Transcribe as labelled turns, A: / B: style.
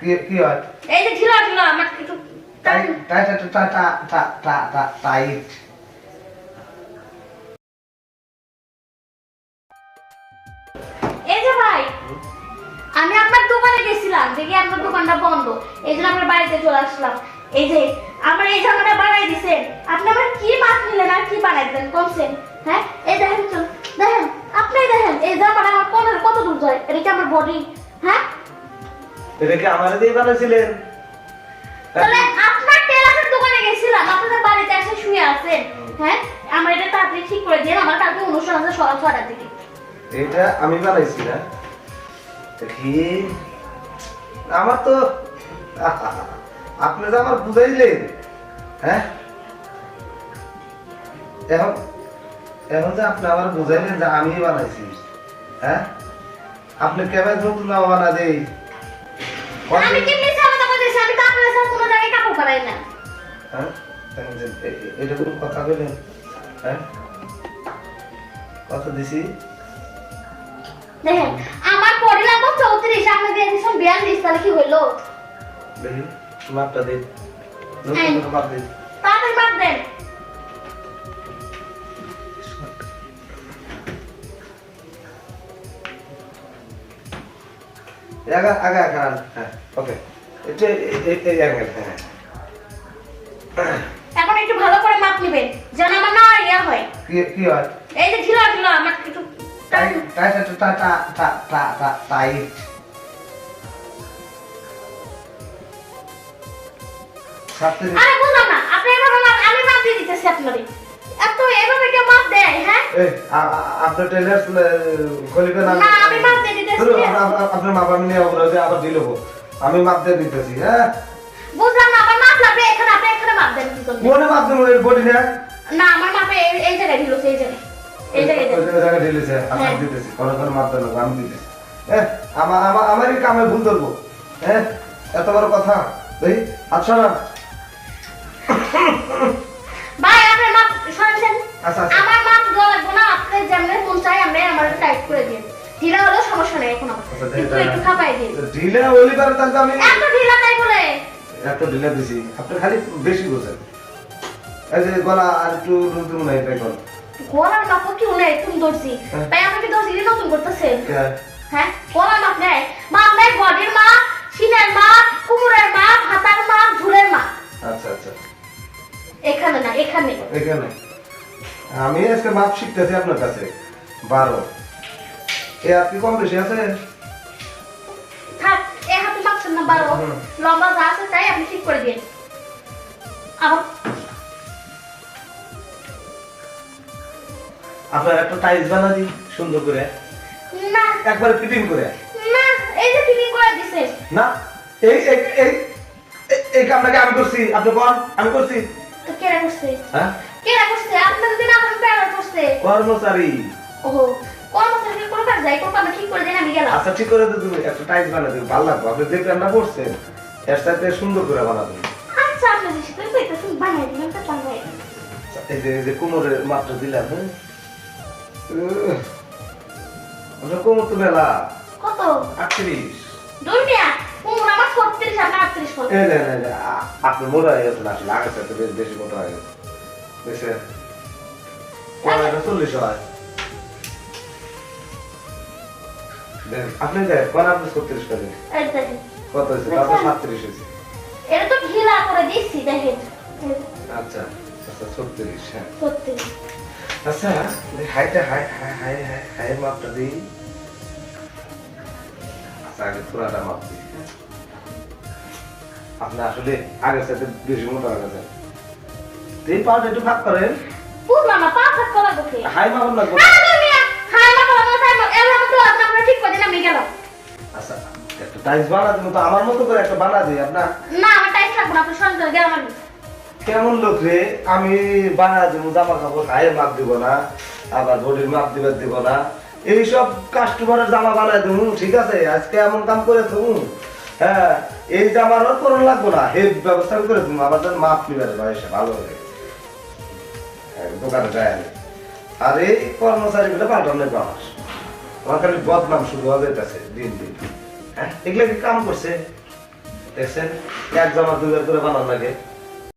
A: কি হয়?
B: এই যে ঢিলা ঢিলা আমার একটু
A: টাইট।
B: এই যে ভাই, আমি আপনার দোকানে গেছিলাম, দেখি আপনার দোকানটা বন্ধ, এই জন্য আপনার বাড়িতে চলে আসলাম। এই যে আমার এই জামাটা বানাই দিছেন, আপনি আমার কি মাছ নিলেন আর কি বানাই দিলেন কমছেন? হ্যাঁ, এই দেখেন তো, দেখেন, আপনি দেখেন এই জামাটা আমার কোমরের কত দূর যায়, এটা কি আমার বডি? হ্যাঁ,
A: এটা কি আমারে দিয়ে বানাইছিলেন?
B: তাহলে আপনার টেলারের দোকানে গেছিলাম, আপনাদের বাড়িতে এসে শুয়ে আছেন। হ্যাঁ, আমার এটা তাড়াতাড়ি ঠিক করে দিন, আমার কালকে অনুষ্ঠান আছে সকাল 6টার দিকে।
A: এটা আমি বানাইছি না? দেখি আমার তো আপনি যে আমার বুঝাইলেন, হ্যাঁ, এখন এখন যে আপনি আমার বুঝাইলেন যে আমি বানাইছি, হ্যাঁ, আপনি কেমন নতুন বানা দেই?
B: আমি কেমনি সামনে কথা বলছি? আমি তো আপনার সাথে কোনো জায়গায় কাপড় বানাই না।
A: হ্যাঁ, এটা কোনো কথা বলেন? হ্যাঁ, কথা দিছি।
B: দেখেন, আমার পরে লাগবে 34, আপনি দিয়ে দিয়েছেন 42, তাহলে কি হইলো?
A: দেখি মাপটা দিন,
B: হ্যাঁ।
A: নতুন মাপ দিন।
B: তাড়াতাড়ি মাপ দেন।
A: আগা আগা আগা, হ্যাঁ, ওকে, এটা এই অ্যাঙ্গেল, হ্যাঁ।
B: এখন একটু ভালো করে মাপ নেবেন, যেন আমার না ইয়া হয়।
A: কি হয়?
B: এই যে ঢিলা ঢিলা আমার একটু
A: টাইট।
B: আরে বুঝলাম না, আপনি এভাবে মাপ, আমি মাপ দিয়ে দিতেছি আপনারে। এত এভাবে কেউ মাপ দেয়? হ্যাঁ,
A: আপনার টেলার খলিবে না?
B: না, আমি মাপ দিয়ে দিতেছি।
A: আপনার মাপ আমি নিয়ে আবার দিল, আমি মাপ দিয়ে দিতেছি। হ্যাঁ,
B: বুঝলাম না, আমার মাপ লাগবে এখানে, আপনি এখানে মাপ দেন কি করবেন?
A: কোনে মাপ দেবো? বডি না?
B: না, আমার মাপে এই জায়গায় ঢিলছে, এই জায়গায়, এই জায়গায় দেন।
A: ওই জায়গায় ঢেলেছে, আমি
B: হ্যাঁ।
A: দিতেছি। কোন মাপ দেবো আমি দিতেছি। আমারই কামে ভুল ধরবো? হ্যাঁ, এত বড় কথা। দেখি আচ্ছা না।
B: ভাই, আপনার মাপ শুনছেন?
A: আচ্ছা, আচ্ছা।
B: আমার মাপ দেওয়া লাগবে না, আপনি যেমন মন চাই আপনি আমার টাইট করে দিন। ঢিলা হলেও সমস্যা নেই এখন আমার, কিন্তু একটু খাপাই দিন।
A: ঢিলে হলি পারে তাহলে আমি
B: এত ঢিলা তাই বলে?
A: এত ঢিলে দিছি, আপনি খালি বেশি বোঝেন। এই যে গলা আর একটু নতুন নাই, তাই কর।
B: গলার মাপ কি উনি তুমি ধরছি, তাই আপনি কি দর্জি নতুন করতেছেন? হ্যাঁ, গলার মাপ নেই, মাপ নেই, বডির মাপ, সিনের মাপ, কোমরের মাপ, হাতার মাপ, ঝুলের মাপ।
A: আচ্ছা আচ্ছা,
B: এখানে না, এখানে।
A: এখানে আমি আজকে মাপ শিখতেছি আপনার কাছে। 12 এ আর কি কম বেশি আছে?
B: থাক, এই হাতে মাপছেন না 12, লম্বা যা আছে তাই আপনি ঠিক করে দিন। আবার
A: আপনার একটা টাইলস বানা দিই সুন্দর করে,
B: না
A: একবারে ফিটিং করে।
B: না, এই যে ফিটিং করে দিছে।
A: না, এই এই এই এই কামটাকে আমি করছি, আপনি কোন? আমি করছি?
B: তো কেরা করছে?
A: হ্যাঁ,
B: কেরা করছে? আপনার দিন আমার প্যারা করছে।
A: কর্মচারী।
B: ওহো, কোন মতে কোন কাজ যাই কোন কাজ ঠিক করে দেন, আমি গেলাম।
A: আচ্ছা, ঠিক করে দিই, তুমি একটা টাইলস বানা দিই, ভালো লাগবে। আপনি যে প্ল্যানটা করছেন এর সাথে সুন্দর করে বানাবেন।
B: আচ্ছা, আপনি যে সেটা কইতাছেন বানাই দিলাম, তো বানাই।
A: এই যে কোমরের মাপটা দিলাম, হ্যাঁ, আপনার কোমর তো মেলা।
B: কত?
A: 38।
B: দুনিয়া কোমর আমার 36, আপনি 38 কত?
A: আপনি মোটা হয়ে গেছেন, আসলে আগের সাথে বেশি মোটা হয়ে গেছে, বুঝছেন? 40 হয়। আপনি দেখ কোন, আপনি 36 করেন,
B: এই দেখেন,
A: কত হয়েছে? তারপর 37 হয়েছে।
B: এটা তো ঢিলা করে দিছি, দেখেন।
A: আচ্ছা আচ্ছা, 36, হ্যাঁ।
B: 36।
A: আচ্ছা, হাইটা হাই মাপটা দিই। আচ্ছা, আগে পুরাটা মাপ দিই। আপনি আসলে আগের সাথে বেশি মোটা হয়ে গেছেন, এই পাউডার একটু ভাগ করেন।
B: বুঝলাম না, পাঁচ কলা বকে।
A: হাই মাপন লাগবে।
B: আরে দুনিয়া, হাই মা কলা মা সাইমা, এলা মতো আপনি ঠিক করে দিন, আমি গেলাম।
A: আচ্ছা, একটা টাইলস বানা দিন তো, আমার মতো করে একটা বানা দিই। আপনার
B: না, আমার টাইস লাগবে না, আপনি সন্ধ্যা গেলাম আমি।
A: কেমন লোক রে? আমি বানা দিব, জামা কাপড় হাইয়ের মাপ দিব না, আবার বডির মাপ দিব না, এইসব কাস্টমারের জামা বানাই দেবো, ঠিক আছে? আজকে এমন কাম করে তুমি, হ্যাঁ, এই জামারও করুন লাগবো না, হেড ব্যবস্থা করে তুমি আমার জন্য মাপ নিবে ভাই, সে ভালো হবে। দোকানে যায় আমি, আর এই কর্মচারী গুলো পাল্টানোর পাওয়ার আমার খালি বদনাম শুরু হয়ে যাচ্ছে দিন দিন। হ্যাঁ, এগুলো কি কাম করছে? দেখছেন এক জামা দুবার করে বানান লাগে